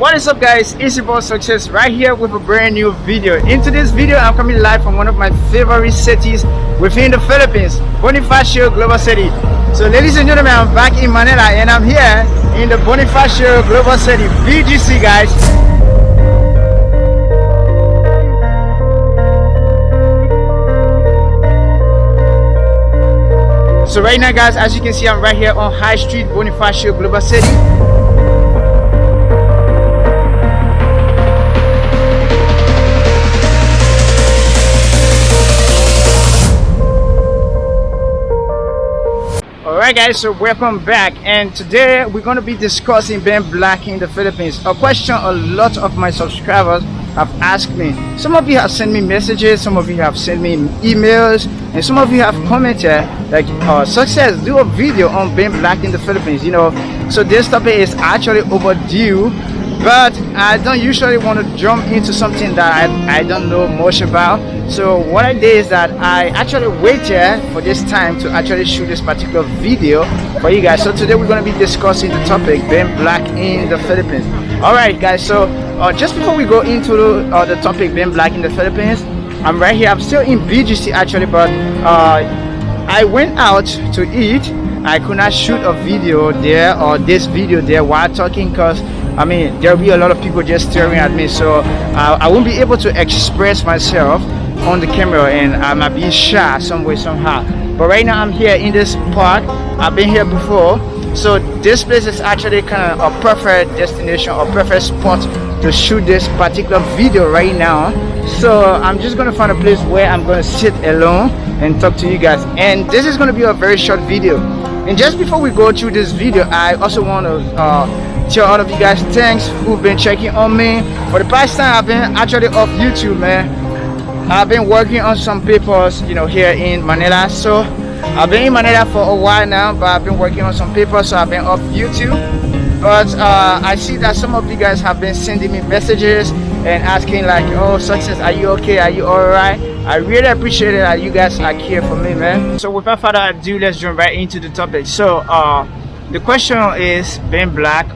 What is up, guys? It's your boy Success right here with a brand new video. In today's video, I'm coming live from one of my favorite cities within the Philippines, Bonifacio Global City. So ladies and gentlemen, I'm back in Manila and I'm here in the Bonifacio Global City, BGC, guys. So right now, guys, as you can see, I'm right here on High Street, Bonifacio Global City. Alright guys, so welcome back, and today we're going to be discussing being black in the Philippines. A question a lot of my subscribers have asked me. Some of you have sent me messages, some of you have sent me emails, and some of you have commented like, Success, do a video on being black in the Philippines, you know. So this topic is actually overdue, but I don't usually want to jump into something that I don't know much about. So what I did is that I actually waited for this time to actually shoot this particular video for you guys. So today we're going to be discussing the topic being black in the Philippines. Alright guys, so just before we go into the topic being black in the Philippines, I'm right here. I'm still in BGC actually, but I went out to eat. I could not shoot a video there or this video there while talking, because I mean there'll be a lot of people just staring at me, so I won't be able to express myself on the camera, and I might be shy some way somehow. But right now I'm here in this park. I've been here before, so this place is actually kind of a perfect destination or perfect spot to shoot this particular video right now. So I'm just gonna find a place where I'm gonna sit alone and talk to you guys, and this is gonna be a very short video. And just before we go through this video, I also want to tell all of you guys thanks who've been checking on me. For the past time I've been actually off YouTube, man. I've been working on some papers, you know, here in Manila. So I've been in Manila for a while now, but I've been working on some papers, so I've been off YouTube. But I see that some of you guys have been sending me messages and asking like, oh Success, are you okay, are you alright? I really appreciate it that you guys are here for me, man. So without further ado, let's jump right into the topic. So the question is, being black,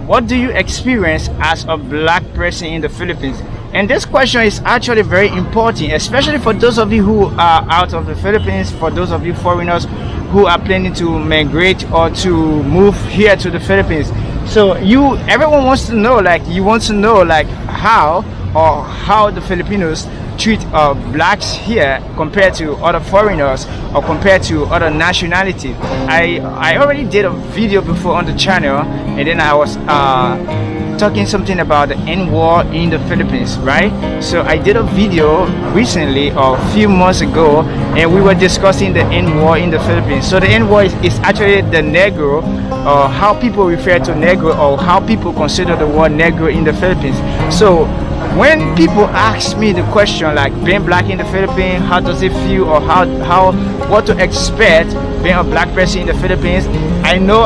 what do you experience as a black person in the Philippines? And this question is actually very important, especially for those of you who are out of the Philippines, for those of you foreigners who are planning to migrate or to move here to the Philippines. So everyone wants to know, like, you want to know like how the Filipinos treat blacks here compared to other foreigners or compared to other nationalities. I already did a video before on the channel, and then I was talking something about the N-war in the Philippines, right? So I did a video recently or a few months ago, and we were discussing the N-war in the Philippines. So the N-war is actually the Negro, or how people refer to Negro, or how people consider the word Negro in the Philippines. So when people ask me the question like, being black in the Philippines, how does it feel, or what to expect being a black person in the Philippines, I know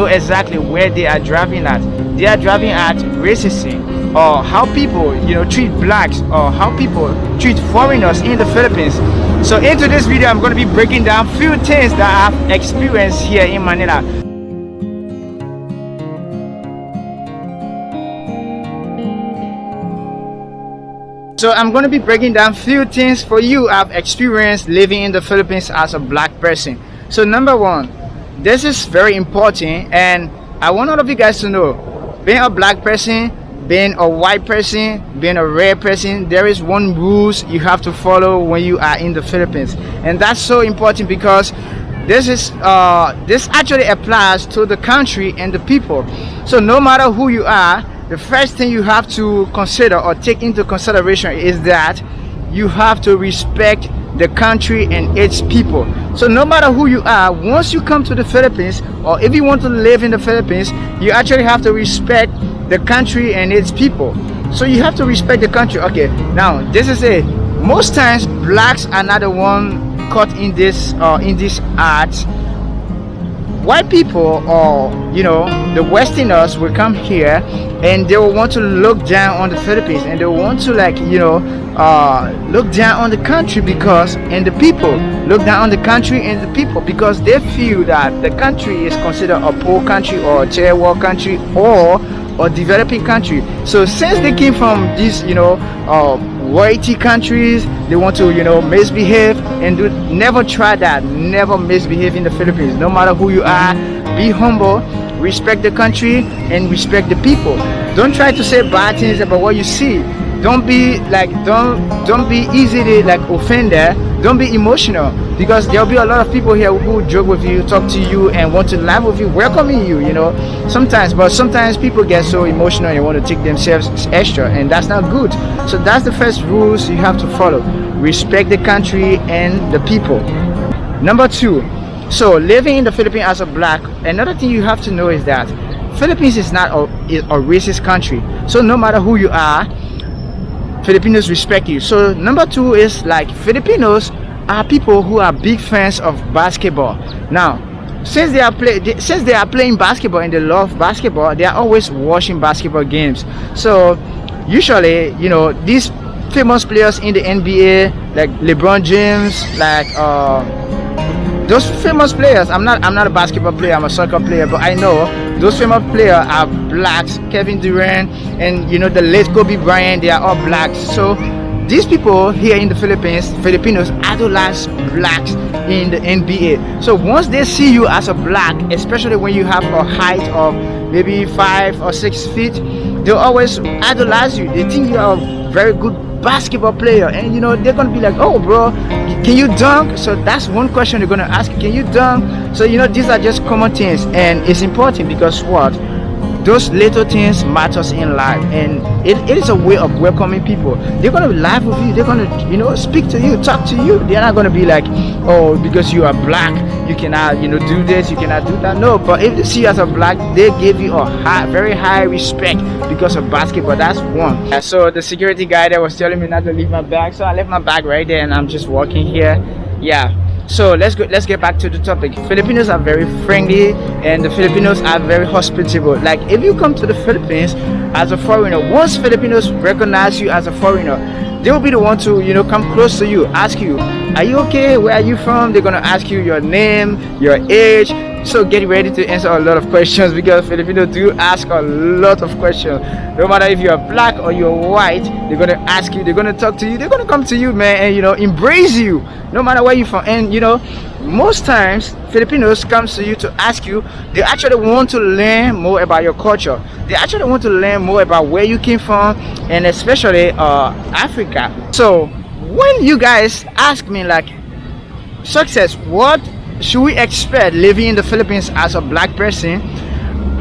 exactly where they are driving at. They are driving at racism, or how people, you know, treat blacks, or how people treat foreigners in the Philippines. So into this video, I'm going to be breaking down a few things that I've experienced here in Manila. So I'm going to be breaking down a few things for you I've experienced living in the Philippines as a black person. So number one, this is very important, and I want all of you guys to know, being a black person, being a white person, being a red person, there is one rules you have to follow when you are in the Philippines. And that's so important, because this actually applies to the country and the people. So no matter who you are, the first thing you have to consider or take into consideration is that you have to respect the country and its people. So no matter who you are, once you come to the Philippines, or if you want to live in the Philippines, you actually have to respect the country and its people. So you have to respect the country. Okay, now this is it. Most times blacks are not the one caught in this art. white people, or the Westerners, will come here and they will want to look down on the Philippines, and they want to look down on the country because and the people look down on the country and the people because they feel that the country is considered a poor country or a third world country or a developing country. So since they came from these wealthy countries, they want to misbehave and never try that. Never misbehave in the Philippines. No matter who you are, be humble, respect the country and respect the people. Don't try to say bad things about what you see. Don't be easily offended. Don't be emotional, because there'll be a lot of people here who joke with you, talk to you, and want to laugh with you, welcoming you. Sometimes people get so emotional and want to take themselves extra, and that's not good. So that's the first rules you have to follow: respect the country and the people. Number 2, so living in the Philippines as a black, another thing you have to know is that Philippines is not a racist country. So no matter who you are, Filipinos respect you. So number 2 is Filipinos are people who are big fans of basketball. Now, since they are playing basketball and they love basketball, they are always watching basketball games. So usually, these famous players in the NBA, like LeBron James, those famous players. I'm not a basketball player, I'm a soccer player, but I know those famous players are blacks. Kevin Durant and the late Kobe Bryant, they are all blacks. So these people here in the Philippines, Filipinos, idolize blacks in the NBA. So once they see you as a black, especially when you have a height of maybe 5 or 6 feet, they'll always idolize you. They think you are a very good basketball player, and they're gonna be like, oh bro, can you dunk? So that's one question they're gonna ask you, can you dunk? So these are just common things, and it's important because what, those little things matters in life, and it is a way of welcoming people. They're gonna laugh with you, they're gonna speak to you, talk to you. They're not gonna be like, oh, because you are black you cannot do this, you cannot do that. No, but if they see you as a black, they give you a very high respect because of basketball. That's one. So the security guy that was telling me not to leave my bag, so I left my bag right there and I'm just walking here. Yeah, so let's get back to the topic. Filipinos are very friendly and the Filipinos are very hospitable. Like if you come to the Philippines as a foreigner, once Filipinos recognize you as a foreigner, they will be the one to come close to you, ask you, are you okay, where are you from? They're gonna ask you your name, your age. So get ready to answer a lot of questions, because Filipinos do ask a lot of questions. No matter if you're black or you're white, they're gonna ask you, they're gonna talk to you, they're gonna come to you, man, and embrace you no matter where you're from. And most times Filipinos comes to you to ask you, they actually want to learn more about your culture. They actually want to learn more about where you came from, and especially Africa. So when you guys ask me success, what should we expect living in the Philippines as a black person,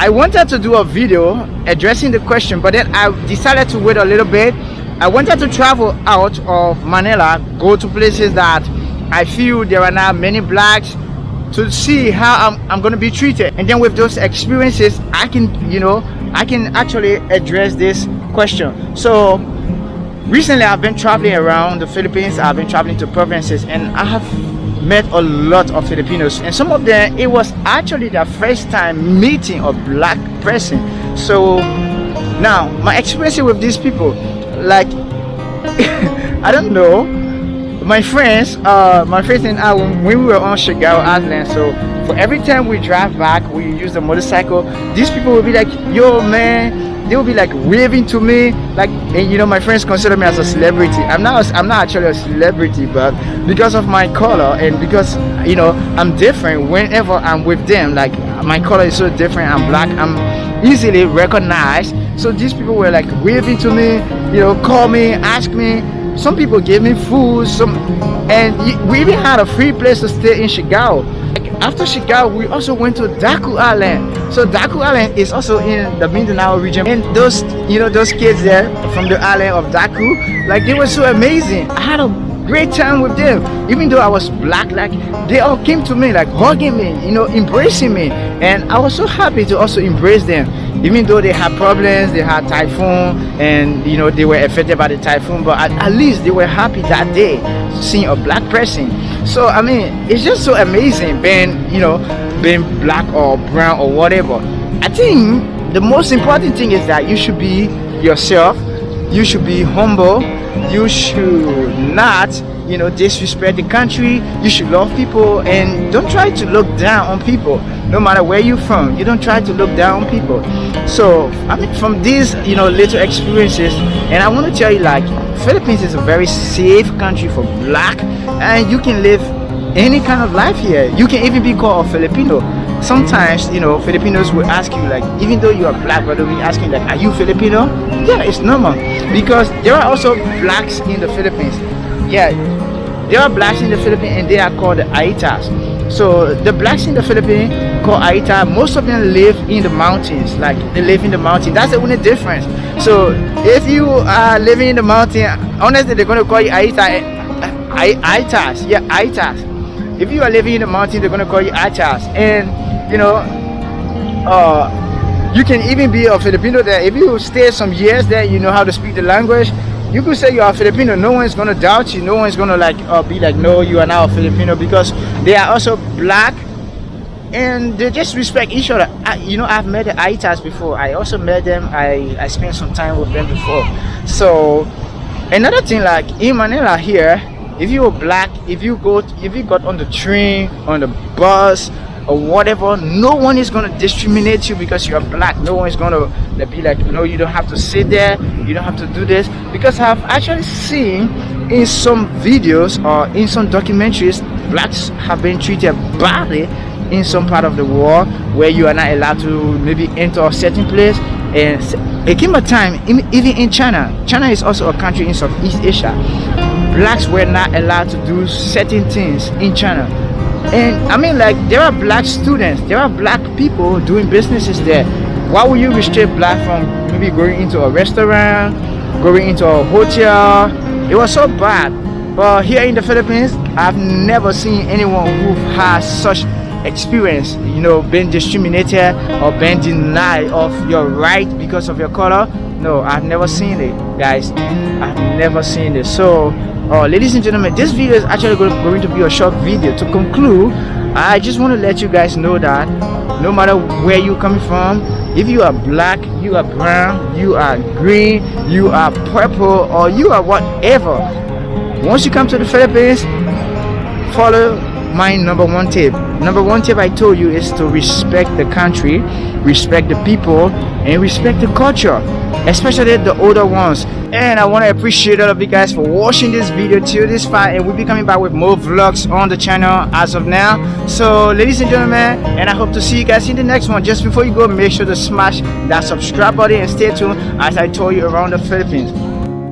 I wanted to do a video addressing the question, but then I decided to wait a little bit. I wanted to travel out of Manila, go to places that I feel there are not many blacks, to see how I'm going to be treated, and then with those experiences I can actually address this question. So recently I've been traveling around the Philippines. I've been traveling to provinces, and I have met a lot of Filipinos, and some of them, it was actually their first time meeting a black person. So now my experience with these people, I don't know, my friends and I, when we were on Shigao Island, so for every time we drive back, we use the motorcycle, these people will be like, yo man, they will be waving to me, and my friends consider me as a celebrity. I'm not actually a celebrity, but because of my color and because I'm different, whenever I'm with them, my color is so different, I'm black, I'm easily recognized. So these people were waving to me, call me, ask me. Some people gave me food, and we even had a free place to stay in Shigao. After Shigao, we also went to Daku Island. So Daku Island is also in the Mindanao region, and those kids there from the island of Daku, they were so amazing. I had a great time with them. Even though I was black, they all came to me, hugging me, embracing me, and I was so happy to also embrace them. Even though they had problems, they had typhoon, and they were affected by the typhoon, but at least they were happy that day seeing a black person. So I mean, it's just so amazing being being black or brown or whatever. I think the most important thing is that you should be yourself. You should be humble. You should not, disrespect the country. You should love people, and don't try to look down on people. No matter where you're from, you don't try to look down on people. So I mean, from these little experiences, and I want to tell you, like, Philippines is a very safe country for black, and you can live any kind of life here. You can even be called a Filipino. Sometimes Filipinos will ask you, like, even though you are black, but they'll be asking, like, are you Filipino? Yeah, it's normal, because there are also blacks in the Philippines. Yeah, there are blacks in the Philippines, and they are called the Aitas. So the blacks in the Philippines called Aita, most of them live in the mountains. Like, they live in the mountain. That's the only difference. So if you are living in the mountain, honestly, they're going to call you Aita. Aitas. Yeah, Aitas. If you are living in the mountain, they're going to call you Aitas. And you can even be a Filipino there. If you stay some years there, you know how to speak the language, you could say you are Filipino. No one's gonna doubt you. No one's gonna be like, no, you are now a Filipino, because they are also black, and they just respect each other. I've met the Aitas before. I also met them. I spent some time with them before. So another thing, like in Manila here, if you were black, if you got on the train, on the bus, or whatever, no one is gonna discriminate you because you're black. No one is gonna be like, no, you don't have to sit there, you don't have to do this. Because I've actually seen in some videos or in some documentaries, blacks have been treated badly in some part of the world, where you are not allowed to maybe enter a certain place. And it came a time, even in China is also a country in Southeast Asia, blacks were not allowed to do certain things in China. And I mean, like, there are black students, there are black people doing businesses there. Why would you restrict black from maybe going into a restaurant, going into a hotel? It was so bad. But here in the Philippines, I've never seen anyone who has such experience, being discriminated or being denied of your right because of your color. No, I've never seen it, guys. I've never seen it. So ladies and gentlemen, this video is actually going to be a short video. To conclude, I just want to let you guys know that no matter where you're coming from, if you are black, you are brown, you are green, you are purple, or you are whatever, once you come to the Philippines, follow my number one tip. Number one tip I told you is to respect the country, respect the people, and respect the culture, especially the older ones. And I want to appreciate all of you guys for watching this video till this far, and we'll be coming back with more vlogs on the channel as of now. So ladies and gentlemen, and I hope to see you guys in the next one. Just before you go, make sure to smash that subscribe button and stay tuned as I told you around the Philippines.